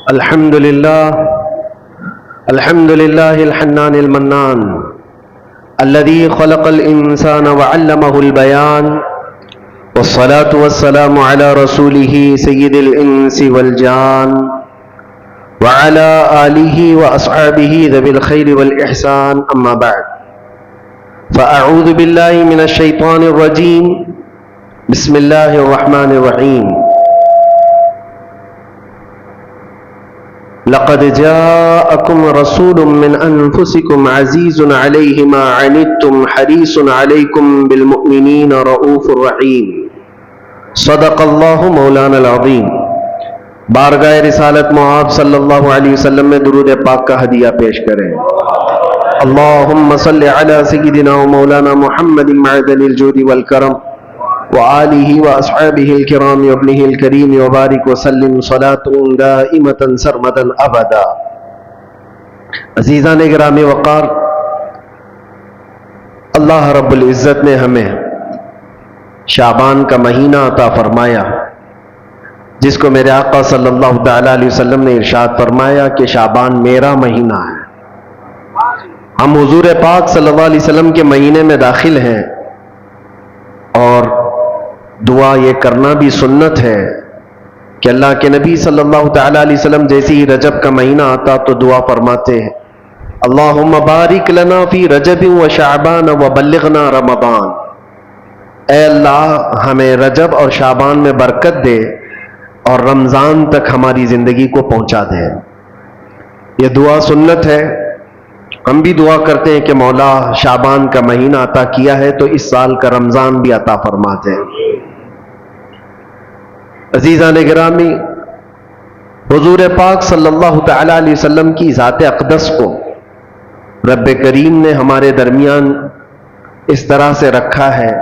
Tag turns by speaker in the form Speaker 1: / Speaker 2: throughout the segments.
Speaker 1: الحمد لله الحنان المنان الذي خلق الإنسان وعلمه البيان، والصلاة والسلام على رسوله سيد الإنس والجان وعلى آله وأصحابه ذوي الخير والإحسان، أما بعد، فأعوذ بالله من الشيطان الرجيم، بسم الله الرحمن الرحيم. لقد جاءكم رسول من أنفسكم عزيز عليه ما عنتم حريص عليكم بالمؤمنين رؤوف رحيم. صدق الله مولانا العظيم. بارگاہ رسالت معاب صلی اللہ علیہ وسلم میں درود پاک کا ہدیہ پیش کریں. اللہم صل علی سیدنا و مولانا محمد معدن الجود والکرم وآلہ واصحابہ الکرام وابنہ الکریم وبارک وسلم صلاۃ دائمۃ سرمدا ابدا. عزیزان گرامی وقار، اللہ رب العزت نے ہمیں شعبان کا مہینہ عطا فرمایا، جس کو میرے آقا صلی اللہ تعالی علیہ وسلم نے ارشاد فرمایا کہ شعبان میرا مہینہ ہے. ہم حضور پاک صلی اللہ علیہ وسلم کے مہینے میں داخل ہیں، اور دعا یہ کرنا بھی سنت ہے کہ اللہ کے نبی صلی اللہ تعالی علیہ وسلم جیسے ہی رجب کا مہینہ آتا تو دعا فرماتے ہیں، اللہم بارک لنا فی رجب و شعبان و بلغنا رمضان. اے اللہ ہمیں رجب اور شعبان میں برکت دے اور رمضان تک ہماری زندگی کو پہنچا دے. یہ دعا سنت ہے. ہم بھی دعا کرتے ہیں کہ مولا شعبان کا مہینہ عطا کیا ہے تو اس سال کا رمضان بھی عطا فرما دے. عزیزان گرامی، حضور پاک صلی اللہ تعالی علیہ وسلم کی ذات اقدس کو رب کریم نے ہمارے درمیان اس طرح سے رکھا ہے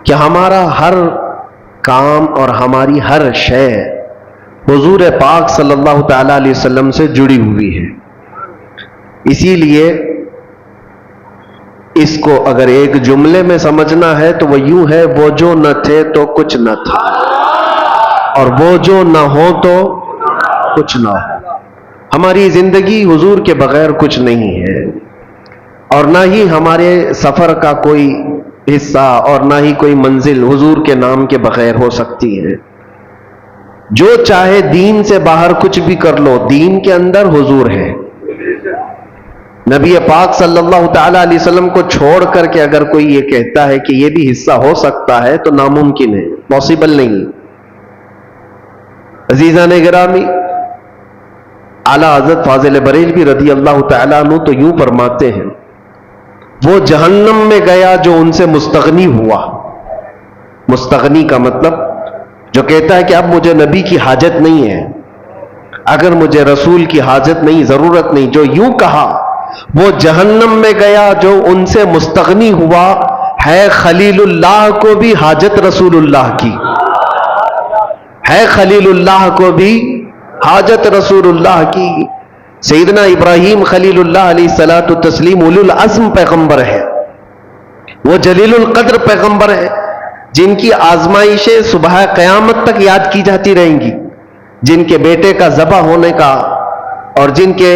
Speaker 1: کہ ہمارا ہر کام اور ہماری ہر شے حضور پاک صلی اللہ تعالی علیہ وسلم سے جڑی ہوئی ہے. اسی لیے اس کو اگر ایک جملے میں سمجھنا ہے تو وہ یوں ہے، وہ جو نہ تھے تو کچھ نہ تھا، اور وہ جو نہ ہو تو کچھ نہ ہو. ہماری زندگی حضور کے بغیر کچھ نہیں ہے، اور نہ ہی ہمارے سفر کا کوئی حصہ اور نہ ہی کوئی منزل حضور کے نام کے بغیر ہو سکتی ہے. جو چاہے دین سے باہر کچھ بھی کر لو، دین کے اندر حضور ہے. نبی پاک صلی اللہ تعالی علیہ وسلم کو چھوڑ کر کے اگر کوئی یہ کہتا ہے کہ یہ بھی حصہ ہو سکتا ہے تو ناممکن ہے، پاسبل نہیں. عزیزان گرامی، اعلیٰ حضرت فاضل بریلوی رضی اللہ تعالیٰ عنہ تو یوں فرماتے ہیں، وہ جہنم میں گیا جو ان سے مستغنی ہوا. مستغنی کا مطلب جو کہتا ہے کہ اب مجھے نبی کی حاجت نہیں ہے، اگر مجھے رسول کی حاجت نہیں، ضرورت نہیں، جو یوں کہا وہ جہنم میں گیا جو ان سے مستغنی ہوا. ہے خلیل اللہ کو بھی حاجت رسول اللہ کی، ہے خلیل اللہ کو بھی حاجت رسول اللہ کی. سیدنا ابراہیم خلیل اللہ علیہ الصلوۃ والتسلیم اولو العزم پیغمبر ہے، وہ جلیل القدر پیغمبر ہے جن کی آزمائشیں صبح قیامت تک یاد کی جاتی رہیں گی، جن کے بیٹے کا ذبح ہونے کا، اور جن کے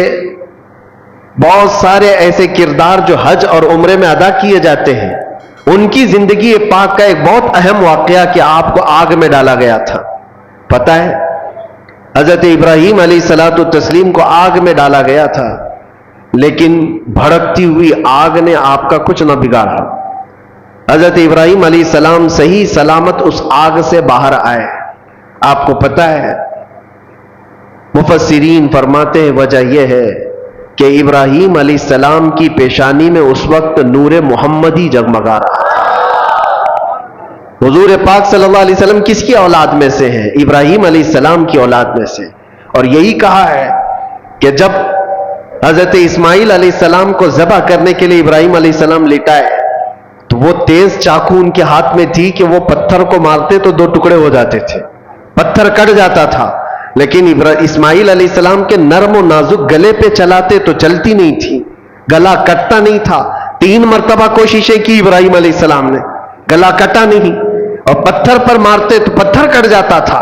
Speaker 1: بہت سارے ایسے کردار جو حج اور عمرے میں ادا کیے جاتے ہیں. ان کی زندگی پاک کا ایک بہت اہم واقعہ کہ آپ کو آگ میں ڈالا گیا تھا. پتہ ہے حضرت ابراہیم علیہ الصلوۃ والتسلیم کو آگ میں ڈالا گیا تھا، لیکن بھڑکتی ہوئی آگ نے آپ کا کچھ نہ بگاڑا. حضرت ابراہیم علیہ السلام صحیح سلامت اس آگ سے باہر آئے. آپ کو پتہ ہے مفسرین فرماتے ہیں وجہ یہ ہے کہ ابراہیم علیہ السلام کی پیشانی میں اس وقت نور محمدی جگمگا رہا تھا. حضور پاک صلی اللہ علیہ وسلم کس کی اولاد میں سے ہیں؟ ابراہیم علیہ السلام کی اولاد میں سے. اور یہی کہا ہے کہ جب حضرت اسماعیل علیہ السلام کو ذبح کرنے کے لیے ابراہیم علیہ السلام لٹائے تو وہ تیز چاقو ان کے ہاتھ میں تھی کہ وہ پتھر کو مارتے تو 2 ٹکڑے ہو جاتے تھے، پتھر کٹ جاتا تھا. لیکن اسماعیل علیہ السلام کے نرم و نازک گلے پہ چلاتے تو چلتی نہیں تھی، گلا کٹتا نہیں تھا. 3 مرتبہ کوششیں کی ابراہیم علیہ السلام نے، گلا کٹا نہیں. اور پتھر پر مارتے تو پتھر کٹ جاتا تھا.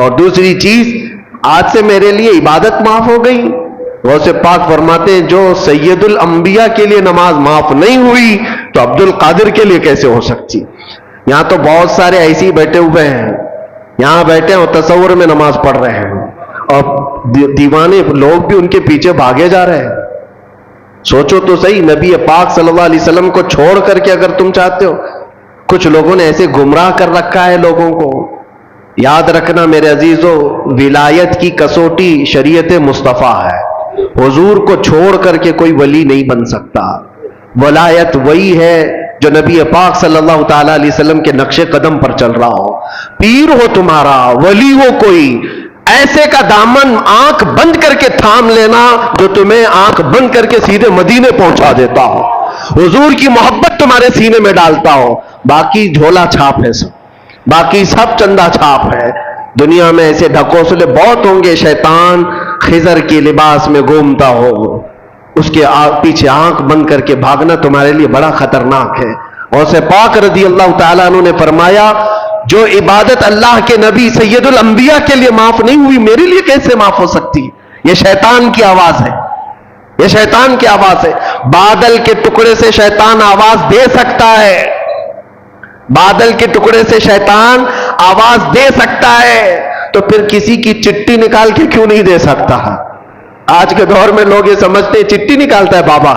Speaker 1: اور دوسری چیز، آج سے میرے لیے عبادت معاف ہو گئی۔ غوث پاک فرماتے ہیں جو سید الانبیاء کے لیے نماز معاف نہیں ہوئی تو عبد القادر کے لیے کیسے ہو سکتی؟ یہاں تو بہت سارے ایسے ہی بیٹھے ہوئے ہیں، یہاں بیٹھے ہیں اور تصور میں نماز پڑھ رہے ہیں، اور دیوانے لوگ بھی ان کے پیچھے بھاگے جا رہے ہیں۔ سوچو تو صحیح، نبی پاک صلی اللہ علیہ وسلم کو چھوڑ کر کے اگر تم چاہتے ہو، کچھ لوگوں نے ایسے گمراہ کر رکھا ہے لوگوں کو۔ یاد رکھنا میرے عزیزو، ولایت کی کسوٹی شریعت مصطفیٰ ہے۔ حضور کو چھوڑ کر کے کوئی ولی نہیں بن سکتا۔ ولایت وہی ہے جو نبی پاک صلی اللہ تعالی علیہ وسلم کے نقش قدم پر چل رہا ہو۔ پیر ہو تمہارا، ولی ہو کوئی، ایسے کا دامن آنکھ بند کر کے تھام لینا جو تمہیں آنکھ بند کر کے سیدھے مدینے پہنچا دیتا ہو، حضور کی محبت تمہارے سینے میں ڈالتا ہو۔ باقی جھولا چھاپ ہے سب، باقی سب چندہ چھاپ ہے۔ دنیا میں ایسے ڈھکوسلے بہت ہوں گے، شیطان خضر کے لباس میں گھومتا ہو، اس کے پیچھے آنکھ بند کر کے بھاگنا تمہارے لیے بڑا خطرناک ہے۔ غوث پاک رضی اللہ تعالیٰ عنہ نے فرمایا جو عبادت اللہ کے نبی سید الانبیاء کے لیے معاف نہیں ہوئی، میرے لیے کیسے معاف ہو سکتی؟ یہ شیطان کی آواز ہے، یہ شیطان کی آواز ہے۔ بادل کے ٹکڑے سے شیطان آواز دے سکتا ہے، بادل کے ٹکڑے سے شیطان آواز دے سکتا ہے، تو پھر کسی کی چٹھی نکال کے کیوں نہیں دے سکتا؟ آج کے دور میں لوگ یہ سمجھتے ہیں چٹھی نکالتا ہے بابا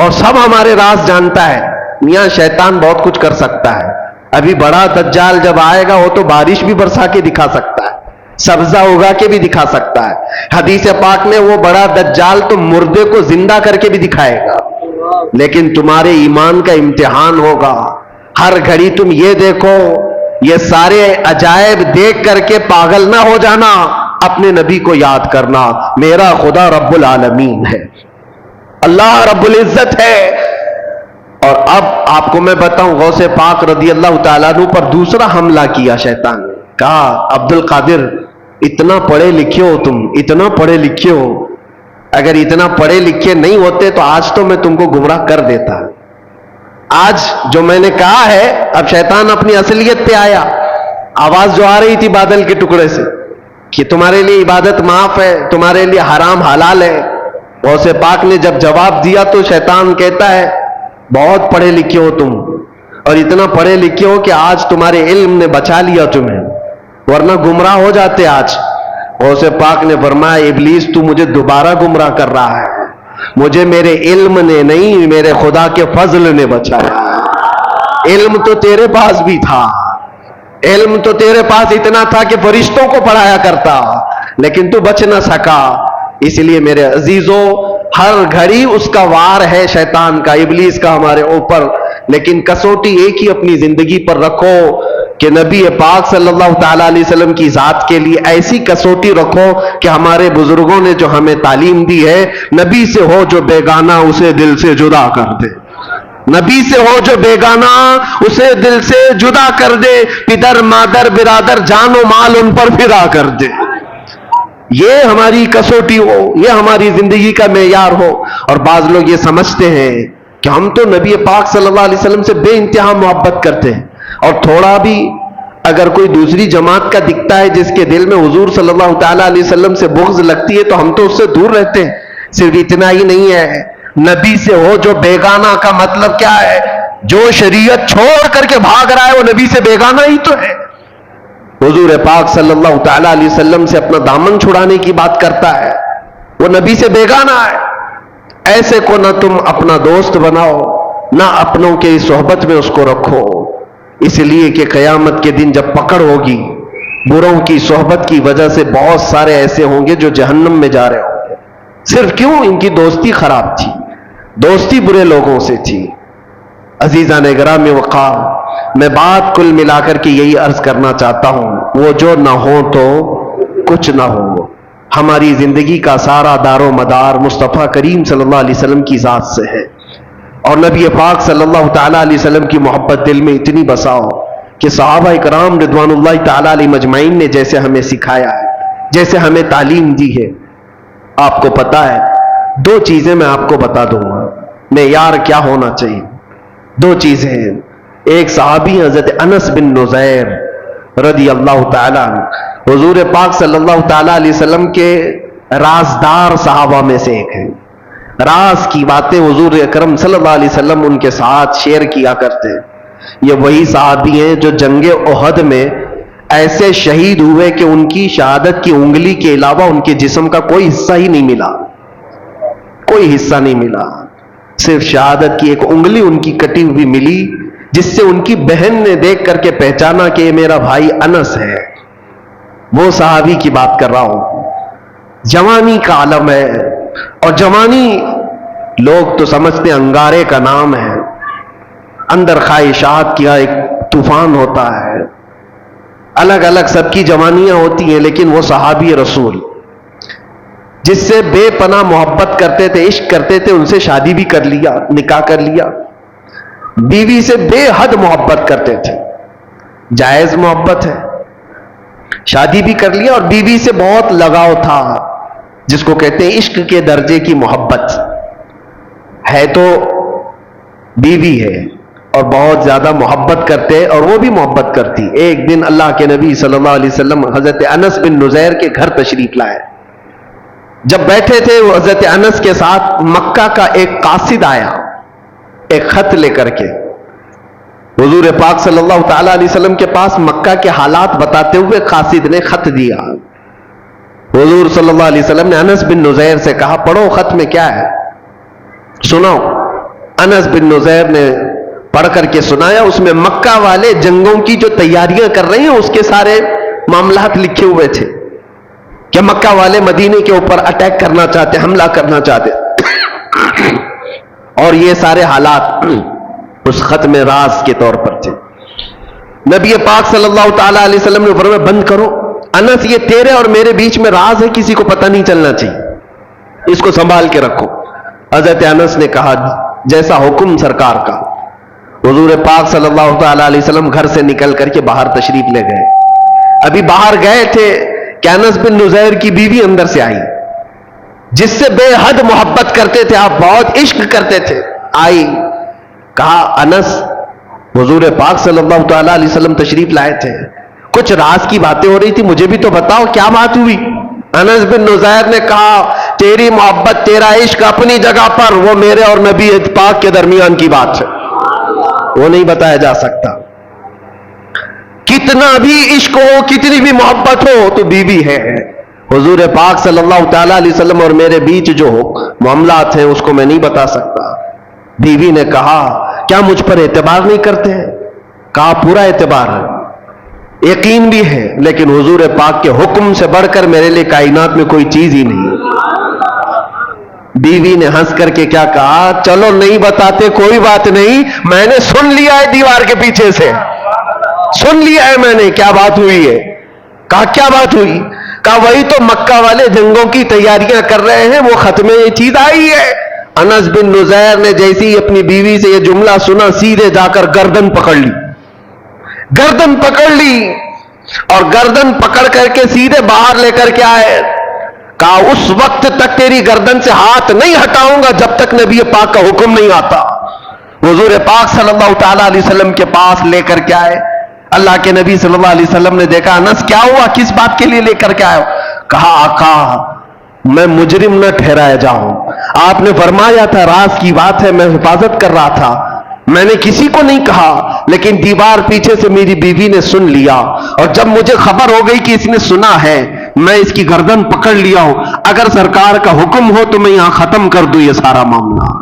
Speaker 1: اور سب ہمارے راز جانتا ہے۔ میاں شیطان بہت کچھ کر سکتا ہے۔ ابھی بڑا دجال جب آئے گا وہ تو بارش بھی برسا کے دکھا سکتا ہے، سبزہ اگا کے بھی دکھا سکتا ہے۔ حدیث پاک میں وہ بڑا دجال تو مردے کو زندہ کر کے بھی دکھائے گا، لیکن تمہارے ایمان کا امتحان ہوگا۔ ہر گھڑی تم یہ دیکھو، یہ سارے عجائب دیکھ کر کے پاگل نہ ہو جانا، اپنے نبی کو یاد کرنا، میرا خدا رب العالمین ہے، اللہ رب العزت ہے۔ اور اب آپ کو میں بتاؤں، غوث پاک رضی اللہ تعالیٰ عنہ پر دوسرا حملہ کیا شیطان نے۔ کہا عبد القادر اتنا پڑھے لکھے ہو تم، اتنا پڑھے لکھے ہو، اگر اتنا پڑھے لکھے نہیں ہوتے تو آج تو میں تم کو گمراہ کر دیتا۔ آج جو میں نے کہا ہے، اب شیطان اپنی اصلیت پہ آیا۔ آواز جو آ رہی تھی بادل کے ٹکڑے سے کہ تمہارے لیے عبادت معاف ہے، تمہارے لیے حرام حلال ہے، غوث پاک نے جب جواب دیا تو شیطان کہتا ہے بہت پڑھے لکھے ہو تم، اور اتنا پڑھے لکھے ہو کہ آج تمہارے علم نے بچا لیا تمہیں، ورنہ گمراہ ہو جاتے آج۔ غوث پاک نے فرمایا ابلیس تو مجھے دوبارہ گمراہ کر رہا ہے، مجھے میرے علم نے نہیں، میرے خدا کے فضل نے بچایا۔ علم تو تیرے پاس بھی تھا، علم تو تیرے پاس اتنا تھا کہ فرشتوں کو پڑھایا کرتا، لیکن تو بچ نہ سکا۔ اس لیے میرے عزیزو، ہر گھڑی اس کا وار ہے، شیطان کا، ابلیس کا ہمارے اوپر، لیکن کسوٹی ایک ہی اپنی زندگی پر رکھو کہ نبی پاک صلی اللہ تعالیٰ علیہ وسلم کی ذات کے لیے ایسی کسوٹی رکھو کہ ہمارے بزرگوں نے جو ہمیں تعلیم دی ہے، نبی سے ہو جو بیگانہ اسے دل سے جدا کر دے، نبی سے ہو جو بیگانہ اسے دل سے جدا کر دے، پدر مادر برادر جان و مال ان پر فدا کر دے۔ یہ ہماری کسوٹی ہو، یہ ہماری زندگی کا معیار ہو۔ اور بعض لوگ یہ سمجھتے ہیں کہ ہم تو نبی پاک صلی اللہ علیہ وسلم سے بے انتہا محبت کرتے ہیں، اور تھوڑا بھی اگر کوئی دوسری جماعت کا دکھتا ہے جس کے دل میں حضور صلی اللہ تعالیٰ علیہ وسلم سے بغض لگتی ہے تو ہم تو اس سے دور رہتے ہیں۔ صرف اتنا ہی نہیں ہے، نبی سے ہو جو بیگانہ کا مطلب کیا ہے؟ جو شریعت چھوڑ کر کے بھاگ رہا ہے وہ نبی سے بیگانہ ہی تو ہے۔ حضور پاک صلی اللہ تعالیٰ علیہ وسلم سے اپنا دامن چھڑانے کی بات کرتا ہے، وہ نبی سے بیگانہ ہے۔ ایسے کو نہ تم اپنا دوست بناؤ، نہ اپنوں کے صحبت میں اس کو رکھو، اس لیے کہ قیامت کے دن جب پکڑ ہوگی، بروں کی صحبت کی وجہ سے بہت سارے ایسے ہوں گے جو جہنم میں جا رہے ہوں گے۔ صرف کیوں؟ ان کی دوستی خراب تھی، دوستی برے لوگوں سے تھی۔ عزیزان گرامی وقار، میں بات کل ملا کر کے یہی عرض کرنا چاہتا ہوں، وہ جو نہ ہو تو کچھ نہ ہو۔ ہماری زندگی کا سارا دار و مدار مصطفیٰ کریم صلی اللہ علیہ وسلم کی ذات سے ہے، اور نبی پاک صلی اللہ تعالیٰ علیہ وسلم کی محبت دل میں اتنی بساؤ کہ صحابہ کرام رضوان اللہ تعالیٰ علیہ مجمعین نے جیسے ہمیں سکھایا ہے، جیسے ہمیں تعلیم دی ہے۔ آپ کو پتا ہے، دو چیزیں میں آپ کو بتا دوں گا معیار کیا ہونا چاہیے۔ دو چیزیں ہیں، ایک صحابی حضرت انس بن نزیر رضی اللہ تعالیٰ عنہ حضور پاک صلی اللہ تعالیٰ علیہ وسلم کے رازدار صحابہ میں سے ایک ہیں. راز کی باتیں حضور اکرم صلی اللہ علیہ وسلم ان کے ساتھ شیئر کیا کرتے ہیں. یہ وہی صحابی ہیں جو جنگ احد میں ایسے شہید ہوئے کہ ان کی شہادت کی انگلی کے علاوہ ان کے جسم کا کوئی حصہ ہی نہیں ملا, کوئی حصہ نہیں ملا, صرف شہادت کی ایک انگلی ان کی کٹی ہوئی ملی, جس سے ان کی بہن نے دیکھ کر کے پہچانا کہ یہ میرا بھائی انس ہے. وہ صحابی کی بات کر رہا ہوں. جوانی کا عالم ہے, اور جوانی لوگ تو سمجھتے ہیں انگارے کا نام ہے, اندر خواہشات کا ایک طوفان ہوتا ہے, الگ الگ سب کی جوانیاں ہوتی ہیں. لیکن وہ صحابی رسول جس سے بے پناہ محبت کرتے تھے, عشق کرتے تھے, ان سے شادی بھی کر لیا, نکاح کر لیا, بیوی سے بے حد محبت کرتے تھے, جائز محبت ہے, شادی بھی کر لیا, اور بیوی سے بہت لگاؤ تھا, جس کو کہتے ہیں عشق کے درجے کی محبت ہے. تو بیوی ہے اور بہت زیادہ محبت کرتے, اور وہ بھی محبت کرتی. ایک دن اللہ کے نبی صلی اللہ علیہ وسلم حضرت انس بن نزیر کے گھر تشریف لائے. جب بیٹھے تھے وہ حضرت انس کے ساتھ, مکہ کا ایک قاصد آیا ایک خط لے کر کے حضور پاک صلی اللہ تعالی علیہ وسلم کے پاس. مکہ کے حالات بتاتے ہوئے قاصد نے خط دیا. حضور صلی اللہ علیہ وسلم نے انس بن نزیر سے کہا, پڑھو خط میں کیا ہے, سناؤ. انس بن نزیر نے پڑھ کر کے سنایا. اس میں مکہ والے جنگوں کی جو تیاریاں کر رہے ہیں اس کے سارے معاملات لکھے ہوئے تھے, کہ مکہ والے مدینے کے اوپر اٹیک کرنا چاہتے, حملہ کرنا چاہتے, اور یہ سارے حالات اس خط میں راز کے طور پر تھے. نبی پاک صلی اللہ تعالی علیہ وسلم نے فرمایا, بند کرو انس, یہ تیرے اور میرے بیچ میں راز ہے, کسی کو پتہ نہیں چلنا چاہیے, اس کو سنبھال کے رکھو. حضرت انس نے کہا, جیسا حکم سرکار کا. حضور پاک صلی اللہ تعالی علیہ وسلم گھر سے نکل کر کے باہر تشریف لے گئے. ابھی باہر گئے تھے کہ انس بن نزیر کی بیوی اندر سے آئی, جس سے بے حد محبت کرتے تھے آپ, بہت عشق کرتے تھے. آئی, کہا انس, حضور پاک صلی اللہ تعالی علیہ وسلم تشریف لائے تھے, کچھ راز کی باتیں ہو رہی تھی, مجھے بھی تو بتاؤ کیا بات ہوئی. انس بن نزیر نے کہا, تیری محبت, تیرا عشق اپنی جگہ پر, وہ میرے اور نبی پاک کے درمیان کی بات ہے, وہ نہیں بتایا جا سکتا. کتنا بھی عشق ہو, کتنی بھی محبت ہو, تو بیوی ہے. حضور پاک صلی اللہ تعالی علیہ وسلم اور میرے بیچ جو معاملات ہیں اس کو میں نہیں بتا سکتا. بیوی نے کہا, کیا مجھ پر اعتبار نہیں کرتے ہیں؟ کہا, پورا اعتبار ہے, یقین بھی ہے, لیکن حضور پاک کے حکم سے بڑھ کر میرے لیے کائنات میں کوئی چیز ہی نہیں. بیوی نے ہنس کر کے کیا کہا, چلو نہیں بتاتے کوئی بات نہیں, میں نے سن لیا ہے دیوار کے پیچھے سے, سن لیا ہے میں نے کیا بات ہوئی ہے. کہا, کیا بات ہوئی؟ کہا, وہی تو مکہ والے جنگوں کی تیاریاں کر رہے ہیں, وہ خط میں یہ چیز آئی ہے. انس بن نزیر نے جیسی ہی اپنی بیوی سے یہ جملہ سنا, سیدھے جا کر گردن پکڑ لی, گردن پکڑ لی, اور گردن پکڑ کر کے سیدھے باہر لے کر کے آئے. کہا, اس وقت تک تیری گردن سے ہاتھ نہیں ہٹاؤں گا جب تک نبی پاک کا حکم نہیں آتا. حضور پاک صلی اللہ تعالی علیہ وسلم کے پاس لے کر کے آئے. اللہ کے نبی صلی اللہ علیہ وسلم نے دیکھا, انس کیا ہوا, کس بات کے لیے لے کر کے آئے؟ کہا, آقا میں مجرم نہ ٹھہرایا جاؤں, آپ نے فرمایا تھا راز کی بات ہے, میں حفاظت کر رہا تھا, میں نے کسی کو نہیں کہا, لیکن دیوار پیچھے سے میری بیوی نے سن لیا, اور جب مجھے خبر ہو گئی کہ اس نے سنا ہے, میں اس کی گردن پکڑ لیا ہوں. اگر سرکار کا حکم ہو تو میں یہاں ختم کر دوں یہ سارا معاملہ,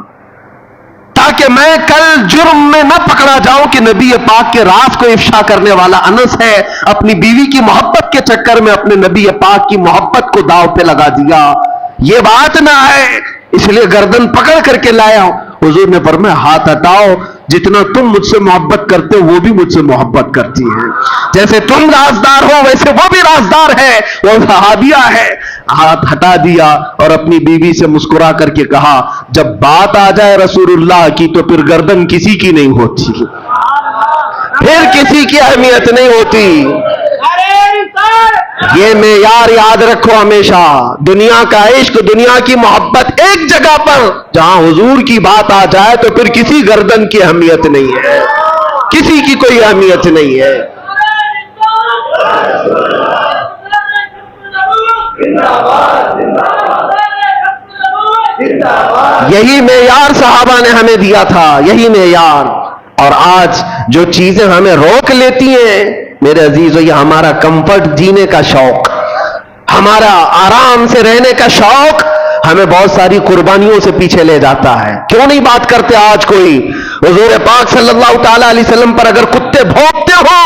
Speaker 1: تاکہ میں کل جرم میں نہ پکڑا جاؤں کہ نبی پاک کے راز کو افشا کرنے والا انس ہے. اپنی بیوی کی محبت کے چکر میں اپنے نبی پاک کی محبت کو داؤ پہ لگا دیا, یہ بات نہ ہے, اس لیے گردن پکڑ کر کے لایا ہوں. حضور نے فرمایا, ہاتھ ہٹاؤ, جتنا تم مجھ سے محبت کرتے ہو وہ بھی مجھ سے محبت کرتی ہے, جیسے تم رازدار ہو ویسے وہ بھی رازدار ہے, وہ صحابیہ ہے. ہاتھ ہٹا دیا اور اپنی بیوی سے مسکرا کر کے کہا, جب بات آ جائے رسول اللہ کی تو پھر گردن کسی کی نہیں ہوتی, پھر کسی کی اہمیت نہیں ہوتی. یہ معیار یاد رکھو ہمیشہ, دنیا کا عشق, دنیا کی محبت ایک جگہ پر, جہاں حضور کی بات آ جائے تو پھر کسی گردن کی اہمیت نہیں ہے, کسی کی کوئی اہمیت نہیں ہے. یہی معیار صحابہ نے ہمیں دیا تھا، یہی معیار. اور آج جو چیزیں ہمیں روک لیتی ہیں میرے عزیزو، یہ ہمارا کمفرٹ جینے کا شوق، ہمارا آرام سے رہنے کا شوق ہمیں بہت ساری قربانیوں سے پیچھے لے جاتا ہے. کیوں نہیں بات کرتے آج کوئی حضور پاک صلی اللہ تعالی علیہ وسلم پر اگر کتے بھونکتے ہو،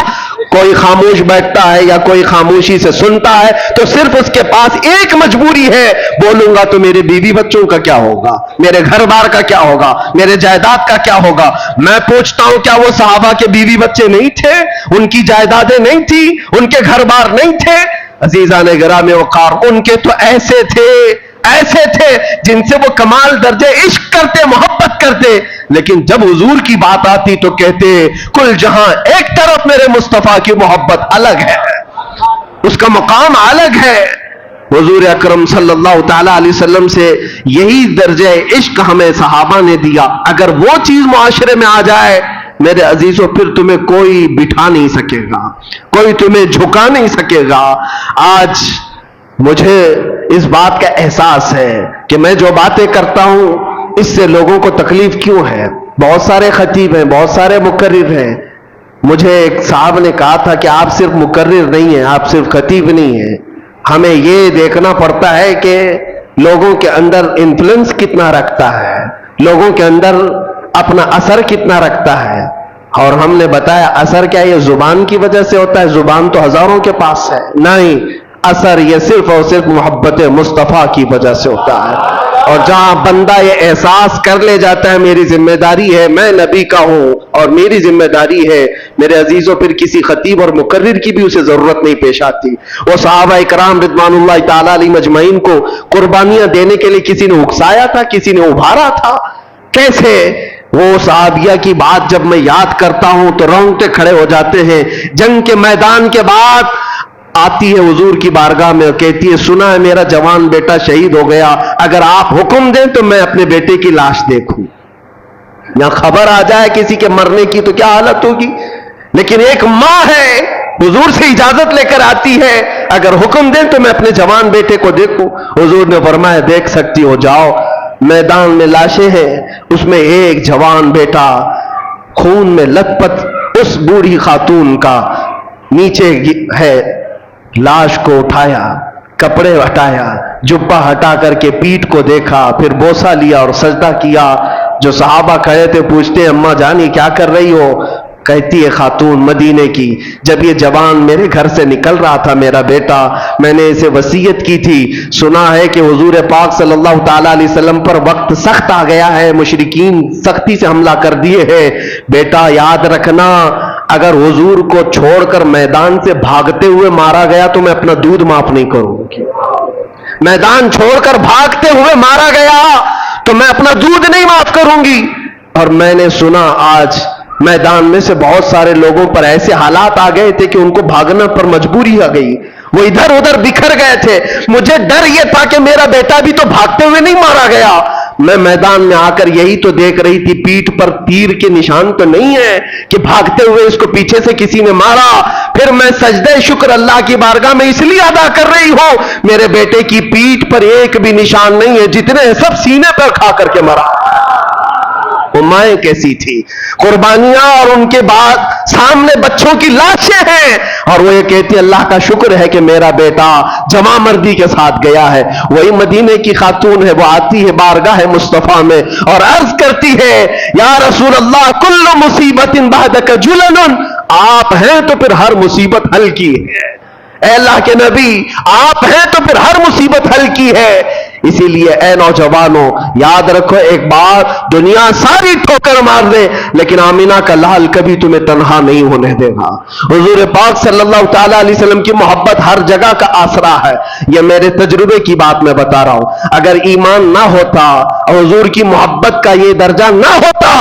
Speaker 1: کوئی خاموش بیٹھتا ہے یا کوئی خاموشی سے سنتا ہے تو صرف اس کے پاس ایک مجبوری ہے، بولوں گا تو میرے بیوی بچوں کا کیا ہوگا، میرے گھر بار کا کیا ہوگا، میرے جائیداد کا کیا ہوگا. میں پوچھتا ہوں کیا وہ صحابہ کے بیوی بچے نہیں تھے، ان کی جائیدادیں نہیں تھی، ان کے گھر بار نہیں تھے؟ عزیزان گرامی وقار، ان کے تو ایسے تھے جن سے وہ کمال درجے عشق کرتے، محبت کرتے، لیکن جب حضور کی بات آتی تو کہتے کل جہاں ایک طرف میرے مصطفیٰ کی محبت الگ ہے، اس کا مقام الگ ہے. حضور اکرم صلی اللہ تعالی علیہ وسلم سے یہی درجہ عشق ہمیں صحابہ نے دیا. اگر وہ چیز معاشرے میں آ جائے میرے عزیزو، پھر تمہیں کوئی بٹھا نہیں سکے گا، کوئی تمہیں جھکا نہیں سکے گا. آج مجھے اس بات کا احساس ہے کہ میں جو باتیں کرتا ہوں اس سے لوگوں کو تکلیف کیوں ہے. بہت سارے خطیب ہیں، بہت سارے مقرر ہیں. مجھے ایک صاحب نے کہا تھا کہ آپ صرف مقرر نہیں ہیں، آپ صرف خطیب نہیں ہیں، ہمیں یہ دیکھنا پڑتا ہے کہ لوگوں کے اندر انفلوئنس کتنا رکھتا ہے، لوگوں کے اندر اپنا اثر کتنا رکھتا ہے. اور ہم نے بتایا اثر کیا یہ زبان کی وجہ سے ہوتا ہے؟ زبان تو ہزاروں کے پاس ہے. نہیں، اثر یہ صرف اور صرف محبت مصطفیٰ کی وجہ سے ہوتا ہے. اور جہاں بندہ یہ احساس کر لے جاتا ہے میری ذمہ داری ہے، میں نبی کا ہوں اور میری ذمہ داری ہے، میرے عزیزوں، پھر کسی خطیب اور مقرر کی بھی اسے ضرورت نہیں پیش آتی. وہ صحابہ اکرام رضوان اللہ تعالی علیہم اجمعین کو قربانیاں دینے کے لیے کسی نے اکسایا تھا، کسی نے ابھارا تھا. کیسے وہ صحابیہ کی بات جب میں یاد کرتا ہوں تو رونگٹے کھڑے ہو جاتے ہیں. جنگ کے میدان کے بعد آتی ہے حضور کی بارگاہ میں اور کہتی ہے سنا ہے میرا جوان بیٹا شہید ہو گیا، اگر آپ حکم دیں تو میں اپنے بیٹے کی لاش دیکھوں. یا خبر آ جائے کسی کے مرنے کی تو کیا حالت ہوگی. لیکن ایک ماں ہے، حضور سے اجازت لے کر آتی ہے، اگر حکم دیں تو میں اپنے جوان بیٹے کو دیکھوں. حضور نے فرمایا دیکھ سکتی ہو، جاؤ. میدان میں لاشیں ہیں، اس میں ایک جوان بیٹا خون میں لت پت اس بوڑھی خاتون کا نیچے ہے. لاش کو اٹھایا، کپڑے ہٹایا، جبہ ہٹا کر کے پیٹھ کو دیکھا، پھر بوسہ لیا اور سجدہ کیا. جو صحابہ کھڑے تھے پوچھتے اماں جانی کیا کر رہی ہو؟ کہتی ہے خاتون مدینے کی، جب یہ جوان میرے گھر سے نکل رہا تھا میرا بیٹا، میں نے اسے وصیت کی تھی، سنا ہے کہ حضور پاک صلی اللہ تعالی علیہ وسلم پر وقت سخت آ گیا ہے، مشرکین سختی سے حملہ کر دیے ہیں، بیٹا یاد رکھنا اگر حضور کو چھوڑ کر میدان سے بھاگتے ہوئے مارا گیا تو میں اپنا دودھ معاف نہیں کروں گی. میدان چھوڑ کر بھاگتے ہوئے مارا گیا تو میں اپنا دودھ نہیں معاف کروں گی. اور میں نے سنا آج میدان میں سے بہت سارے لوگوں پر ایسے حالات آ گئے تھے کہ ان کو بھاگنا پر مجبوری آ گئی، وہ ادھر ادھر بکھر گئے تھے. مجھے ڈر یہ تھا کہ میرا بیٹا بھی تو بھاگتے ہوئے نہیں مارا گیا. میں میدان میں آ کر یہی تو دیکھ رہی تھی پیٹھ پر تیر کے نشان تو نہیں ہے کہ بھاگتے ہوئے اس کو پیچھے سے کسی نے مارا. پھر میں سجدہ شکر اللہ کی بارگاہ میں اس لیے ادا کر رہی ہوں میرے بیٹے کی پیٹھ پر ایک بھی نشان نہیں ہے، جتنے سب سینے پر کھا کر کے مرا. وہ مائیں کیسی تھی، قربانیاں اور ان کے بعد سامنے بچوں کی لاشیں ہیں، اور وہ یہ کہتی اللہ کا شکر ہے کہ میرا بیٹا جمع مردی کے ساتھ گیا ہے. وہی مدینے کی خاتون ہے، وہ آتی ہے بارگاہ مصطفیٰ میں اور عرض کرتی ہے یا رسول اللہ کل مصیبت بعدک جلن، آپ ہیں تو پھر ہر مصیبت حل کی ہے. اے اللہ کے نبی آپ ہیں تو پھر ہر مصیبت حل کی ہے. اسی لیے اے نوجوانوں یاد رکھو ایک بات، دنیا ساری ٹھوکر مار دے لیکن آمینہ کا لال کبھی تمہیں تنہا نہیں ہونے دے گا. حضور پاک صلی اللہ تعالی علیہ وسلم کی محبت ہر جگہ کا آسرا ہے. یہ میرے تجربے کی بات میں بتا رہا ہوں. اگر ایمان نہ ہوتا اور حضور کی محبت کا یہ درجہ نہ ہوتا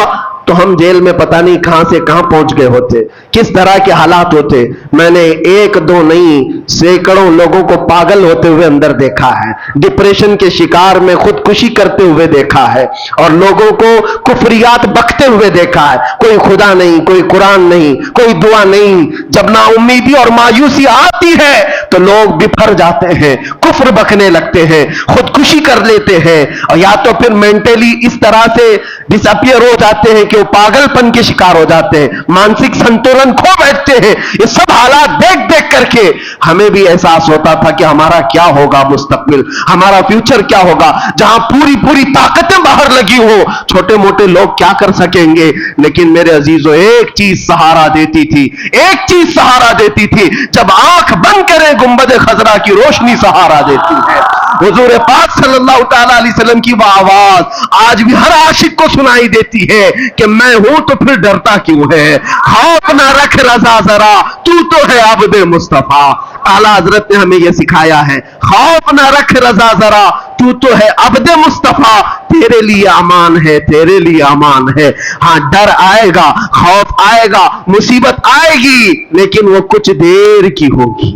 Speaker 1: تو ہم جیل میں پتہ نہیں کہاں سے کہاں پہنچ گئے ہوتے, کس طرح کے حالات ہوتے. میں نے ایک دو نہیں سینکڑوں لوگوں کو پاگل ہوتے ہوئے اندر دیکھا ہے, ڈپریشن کے شکار میں خودکشی کرتے ہوئے دیکھا ہے, اور لوگوں کو کفریات بکتے ہوئے دیکھا ہے. کوئی خدا نہیں, کوئی قرآن نہیں, کوئی دعا نہیں. جب نا امیدی اور مایوسی آتی ہے تو لوگ بفر جاتے ہیں, کفر بکنے لگتے ہیں, خودکشی کر لیتے ہیں, اور یا تو پھر مینٹلی اس طرح سے ڈس اپیئر ہو جاتے ہیں کہ وہ پاگل پن کے شکار ہو جاتے ہیں, مانسک سنتولن کھو بیٹھتے ہیں. یہ سب حالات دیکھ دیکھ کر کے ہمیں بھی احساس ہوتا تھا کہ ہمارا کیا ہوگا مستقبل, ہمارا فیوچر کیا ہوگا. جہاں پوری طاقتیں باہر لگی ہو, چھوٹے موٹے لوگ کیا کر سکیں گے. لیکن میرے عزیزو ایک چیز سہارا دیتی تھی, ایک چیز سہارا دیتی تھی, جب آنکھ بند کریں گنبد خضرا کی روشنی سہارا دیتی ہے. حضور پاک صلی اللہ تعالی علیہ وسلم کی وہ آواز آج بھی ہر عاشق کو سنائی دیتی ہے کہ میں ہوں تو پھر ڈرتا کیوں ہے. خوف نہ رکھ رضا ذرا, تو ہے عبد مصطفیٰ. اعلیٰ حضرت نے ہمیں یہ سکھایا ہے, خوف نہ رکھ رضا ذرا, تو ہے عبد مصطفیٰ. تیرے لیے امان ہے, تیرے لیے امان ہے. ہاں ڈر آئے گا, خوف آئے گا, مصیبت آئے گی, لیکن وہ کچھ دیر کی ہوگی,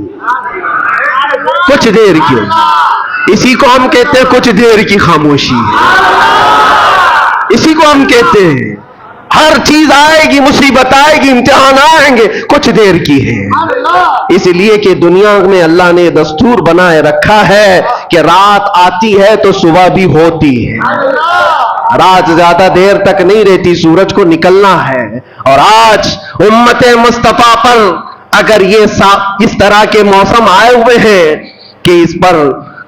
Speaker 1: کچھ دیر کی ہوگی. اسی کو ہم کہتے ہیں کچھ دیر کی خاموشی, اسی کو ہم کہتے ہیں. ہر چیز آئے گی, مصیبت آئے گی, امتحان آئیں گے, کچھ دیر کی ہے. اس لیے کہ دنیا میں اللہ نے دستور بنائے رکھا ہے کہ رات آتی ہے تو صبح بھی ہوتی ہے. رات زیادہ دیر تک نہیں رہتی, سورج کو نکلنا ہے. اور آج امت مصطفیٰ پر اگر یہ اس طرح کے موسم آئے ہوئے ہیں کہ اس پر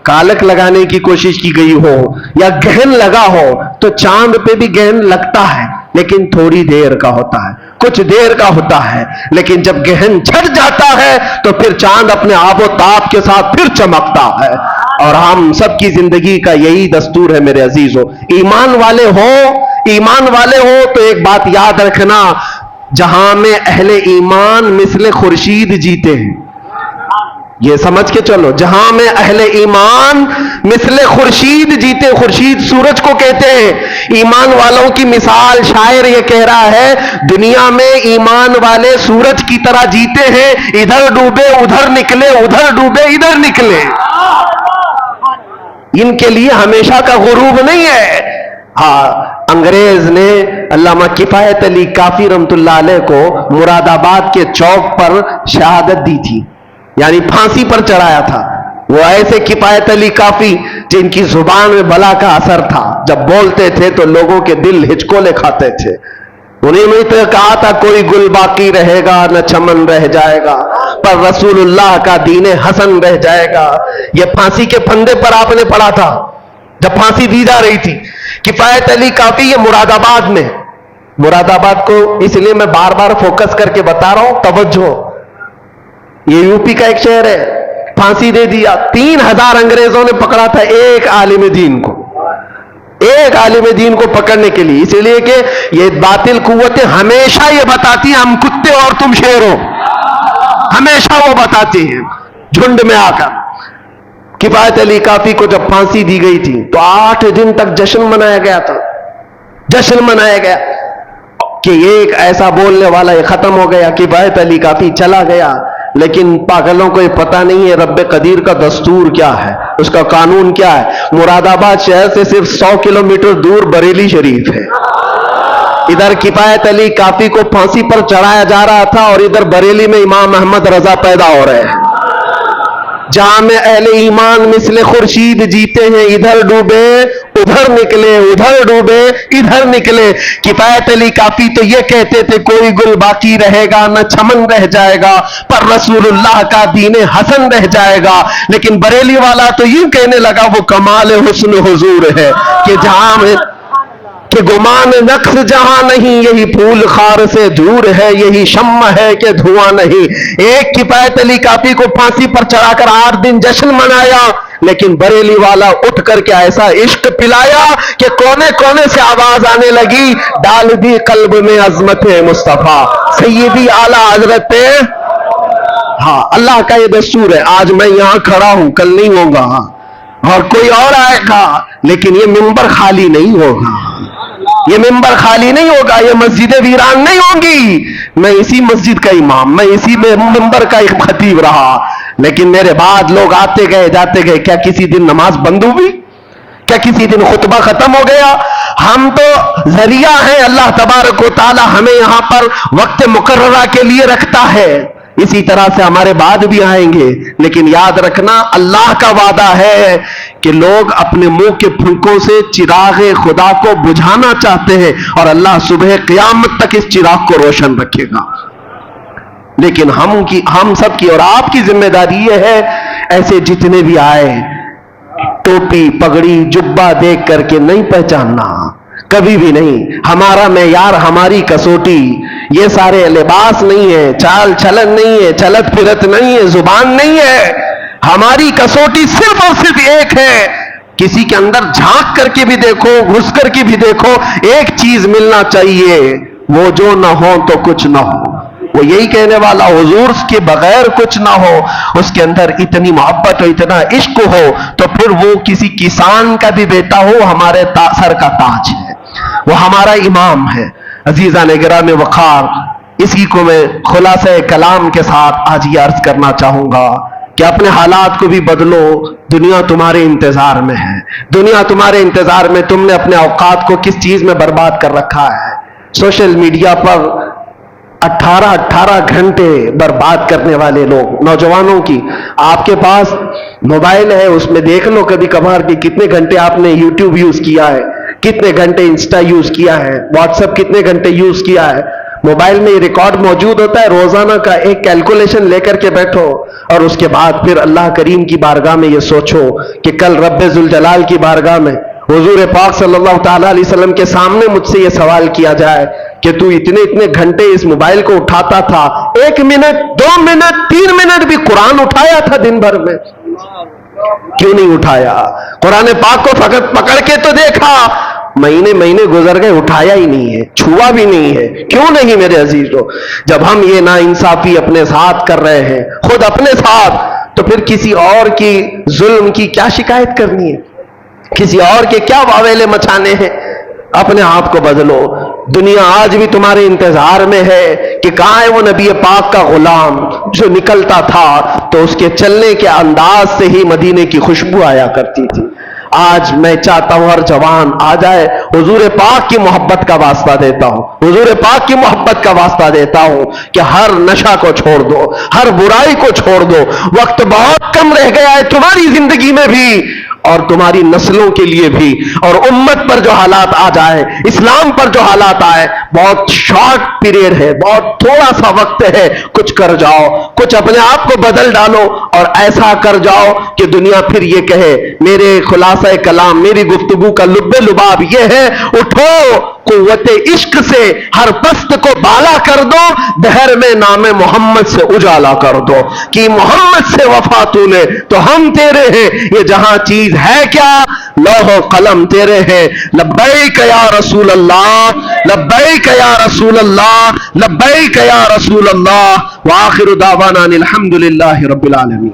Speaker 1: کالک لگانے کی کوشش کی گئی ہو یا گہن لگا ہو, تو چاند پہ بھی گہن لگتا ہے لیکن تھوڑی دیر کا ہوتا ہے, کچھ دیر کا ہوتا ہے. لیکن جب گہن چھٹ جاتا ہے تو پھر چاند اپنے آب و تاب کے ساتھ پھر چمکتا ہے. اور ہم سب کی زندگی کا یہی دستور ہے میرے عزیزو. ایمان والے ہو تو ایک بات یاد رکھنا, جہاں میں اہل ایمان مثل خورشید جیتے ہیں. یہ سمجھ کے چلو, جہاں میں اہل ایمان مثل خورشید جیتے. خورشید سورج کو کہتے ہیں. ایمان والوں کی مثال شاعر یہ کہہ رہا ہے, دنیا میں ایمان والے سورج کی طرح جیتے ہیں, ادھر ڈوبے ادھر نکلے, ادھر ڈوبے ادھر نکلے. ان کے لیے ہمیشہ کا غروب نہیں ہے. ہاں, انگریز نے علامہ کفایت علی کافی رحمت اللہ علیہ کو مراد آباد کے چوک پر شہادت دی تھی, یعنی پھانسی پر چڑھایا تھا. وہ ایسے کفایت علی کافی جن کی زبان میں بلا کا اثر تھا, جب بولتے تھے تو لوگوں کے دل ہچکولے کھاتے تھے. انہیں میں تو کہا تھا کوئی گل باقی رہے گا نہ چمن رہ جائے گا, پر رسول اللہ کا دین حسن رہ جائے گا. یہ پھانسی کے پھندے پر آپ نے پڑھا تھا جب پھانسی دی جا رہی تھی. کفایت علی کافی یہ مراد آباد میں, مراد آباد کو اس لیے میں بار بار فوکس کر کے بتا رہا ہوں, توجہ, یہ یو پی کا ایک شہر ہے. پھانسی دے دیا, 3000 انگریزوں نے پکڑا تھا ایک عالم دین کو, ایک عالم دین کو پکڑنے کے لیے. اس لیے کہ یہ باطل قوتیں ہمیشہ یہ بتاتی ہیں ہم کتے اور تم شیر ہو, ہمیشہ وہ بتاتی ہیں جھنڈ میں آ کر. کفایت علی کافی کو جب پھانسی دی گئی تھی تو 8 دن تک جشن منایا گیا تھا. جشن منایا گیا کہ ایک ایسا بولنے والا یہ ختم ہو گیا, کفایت علی کافی چلا گیا. لیکن پاگلوں کو یہ پتہ نہیں ہے رب قدیر کا دستور کیا ہے, اس کا قانون کیا ہے. مراد آباد شہر سے صرف 100 کلومیٹر دور بریلی شریف ہے. ادھر کفایت علی کافی کو پھانسی پر چڑھایا جا رہا تھا اور ادھر بریلی میں امام احمد رضا پیدا ہو رہے ہیں. جہاں میں اہل ایمان مثل خورشید جیتے ہیں, ادھر ڈوبے ادھر نکلے, ادھر ڈوبے ادھر نکلے. کفایت علی کافی تو یہ کہتے تھے کوئی گل باقی رہے گا نہ چمن رہ جائے گا, پر رسول اللہ کا دین حسن رہ جائے گا. لیکن بریلی والا تو یوں کہنے لگا وہ کمال حسن حضور ہے کہ جہاں میں کہ گمان نقص جہاں نہیں, یہی پھول خار سے دور ہے, یہی شمع ہے کہ دھواں نہیں. ایک کفایت علی کافی کو پھانسی پر چڑھا کر 8 دن جشن منایا, لیکن بریلی والا اٹھ کر کے ایسا عشق پلایا کہ کونے کونے سے آواز آنے لگی, ڈال دی قلب میں عظمت مصطفیٰ سیدی اعلیٰ حضرت. ہاں, اللہ کا یہ دستور ہے. آج میں یہاں کھڑا ہوں, کل نہیں ہوگا, اور کوئی اور آئے گا, لیکن یہ منبر خالی نہیں ہوگا. یہ ممبر خالی نہیں ہوگا، یہ مسجد ویران نہیں ہوگی. میں اسی مسجد کا امام، میں اسی ممبر کا ایک خطیب رہا، لیکن میرے بعد لوگ آتے گئے جاتے گئے. کیا کسی دن نماز بند ہوئی؟ کیا کسی دن خطبہ ختم ہو گیا؟ ہم تو ذریعہ ہیں. اللہ تبارک و تعالی ہمیں یہاں پر وقت مقررہ کے لیے رکھتا ہے. اسی طرح سے ہمارے بعد بھی آئیں گے، لیکن یاد رکھنا اللہ کا وعدہ ہے کہ لوگ اپنے منہ کے پھنکوں سے چراغ خدا کو بجھانا چاہتے ہیں، اور اللہ صبح قیامت تک اس چراغ کو روشن رکھے گا. لیکن ہم سب کی اور آپ کی ذمہ داری یہ ہے، ایسے جتنے بھی آئے ٹوپی پگڑی جبہ دیکھ کر کے نہیں پہچاننا، کبھی بھی نہیں. ہمارا معیار، ہماری کسوٹی یہ سارے لباس نہیں ہے، چال چلن نہیں ہے، چلت پھرت نہیں ہے، زبان نہیں ہے. ہماری کسوٹی صرف اور صرف ایک ہے. کسی کے اندر جھانک کر کے بھی دیکھو، گھس کر کے بھی دیکھو، ایک چیز ملنا چاہیے، وہ جو نہ ہو تو کچھ نہ ہو. وہ یہی کہنے والا حضور کے بغیر کچھ نہ ہو. اس کے اندر اتنی محبت اور اتنا عشق ہو تو پھر وہ کسی کسان کا بھی بیٹا ہو، ہمارے سر کا تاج ہے، وہ ہمارا امام ہے. عزیزان گرامی وقار، اسی کو میں خلاصہ کلام کے ساتھ آج یہ عرض کرنا چاہوں گا کہ اپنے حالات کو بھی بدلو. دنیا تمہارے انتظار میں ہے، دنیا تمہارے انتظار میں. تم نے اپنے اوقات کو کس چیز میں برباد کر رکھا ہے؟ سوشل میڈیا پر 18 گھنٹے برباد کرنے والے لوگ، نوجوانوں کی. آپ کے پاس موبائل ہے، اس میں دیکھ لو کبھی کبھار کہ کتنے گھنٹے آپ نے یوٹیوب یوز کیا ہے، کتنے گھنٹے انسٹا یوز کیا ہے، واٹس ایپ کتنے گھنٹے یوز کیا ہے. موبائل میں یہ ریکارڈ موجود ہوتا ہے. روزانہ کا ایک کیلکولیشن لے کر کے بیٹھو، اور اس کے بعد پھر اللہ کریم کی بارگاہ میں یہ سوچو کہ کل رب ذوالجلال کی بارگاہ میں حضور پاک صلی اللہ تعالی علیہ وسلم کے سامنے مجھ سے یہ سوال کیا جائے کہ تو اتنے گھنٹے اس موبائل کو اٹھاتا تھا، 1 منٹ 2 منٹ 3 منٹ بھی قرآن اٹھایا تھا دن بھر میں؟ کیوں نہیں اٹھایا؟ قرآن پاک کو فقط پکڑ کے تو دیکھا، مہینے گزر گئے، اٹھایا ہی نہیں ہے، چھوا بھی نہیں ہے. کیوں نہیں میرے عزیزو؟ جب ہم یہ ناانصافی اپنے ساتھ کر رہے ہیں، خود اپنے ساتھ، تو پھر کسی اور کی ظلم کی کیا شکایت کرنی ہے؟ کسی اور کے کیا واویلے مچانے ہیں؟ اپنے آپ کو بدلو. دنیا آج بھی تمہارے انتظار میں ہے کہ کہاں ہے وہ نبی پاک کا غلام جو نکلتا تھا تو اس کے چلنے کے انداز سے ہی مدینے کی خوشبو آیا کرتی تھی. آج میں چاہتا ہوں ہر جوان آ جائے. حضور پاک کی محبت کا واسطہ دیتا ہوں، حضور پاک کی محبت کا واسطہ دیتا ہوں کہ ہر نشہ کو چھوڑ دو، ہر برائی کو چھوڑ دو. وقت بہت کم رہ گیا ہے تمہاری زندگی میں بھی اور تمہاری نسلوں کے لیے بھی. اور امت پر جو حالات آ جائے، اسلام پر جو حالات آئے، بہت شارٹ پیریڈ ہے، بہت تھوڑا سا وقت ہے. کچھ کر جاؤ، کچھ اپنے آپ کو بدل ڈالو اور ایسا کر جاؤ کہ دنیا پھر یہ کہے. میرے خلاصہ کلام، میری گفتگو کا لب لباب یہ ہے، اٹھو قوت عشق سے ہر پست کو بالا کر دو، دہر میں نام محمد سے اجالا کر دو کہ محمد سے وفا تو لے تو ہم تیرے ہیں. یہ جہاں چیز ہے کیا، لوح و قلم تیرے ہیں. لبیک یا رسول اللہ، لبیک یا رسول اللہ، لبیک یا رسول اللہ. وآخر دعوانا الحمد للہ رب العالمین.